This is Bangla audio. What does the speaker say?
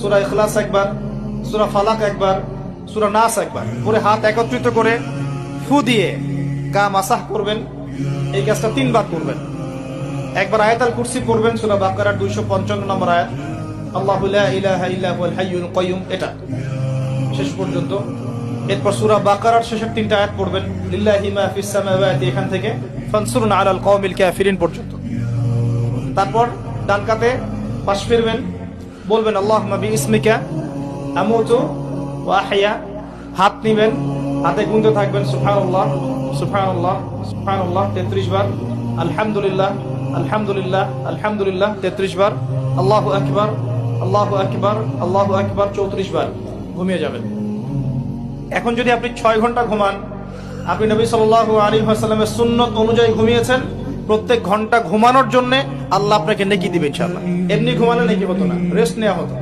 সূরা ইখলাস একবার, সূরা ফালাক একবার, সূরা নাস একবার পরে হাত একত্রিত করে ফু দিয়ে গা মাসাহ করবেন। এই কাজটা 3 বার করবেন। একবার আয়াতুল কুরসি পড়বেন, সূরা বাকারার 255 নম্বর আয়াত, আল্লাহু লা ইলাহা ইল্লা হুয়াল হাইয়ুল কাইয়ুম, এটা শেষ পর্যন্ত। এরপর সূরা বাকারার শেষের 3টা আয়াত পড়বেন, লিল্লাহি মা ফিস সামাওয়াতি, এখান থেকে ফানসুরনা আলাল কওমিল কাফিরিন পর্যন্ত। তারপর ডান কাতে পাশ ফিরবেন, বলবেন আল্লাহুম্মা বিইসমিকা আমুতু ওয়া আহইয়া। হাত নিবেন, হাতে গুনতে থাকবেন সুবহানাল্লাহ সুবহানাল্লাহ সুবহানাল্লাহ 33 বার, আলহামদুলিল্লাহ আলহামদুলিল্লাহ আলহামদুলিল্লাহ 33 বার, আল্লাহু আকবার আল্লাহু আকবার আল্লাহু আকবার 34 বার। ঘুমিয়ে যাবেন। এখন যদি আপনি 6 ঘন্টা ঘুমান, আপনি নবী সাল্লাল্লাহু আলাইহি ওয়াসাল্লামের সুন্নত অনুযায়ী ঘুমিয়েছেন, প্রত্যেক ঘন্টা ঘুমানোর জন্য আল্লাহ আপনাকে নেকি দিবে ইনশাআল্লাহ। এমনি ঘুমালে নেকি হতো না, রেস্ট নেওয়া হতো।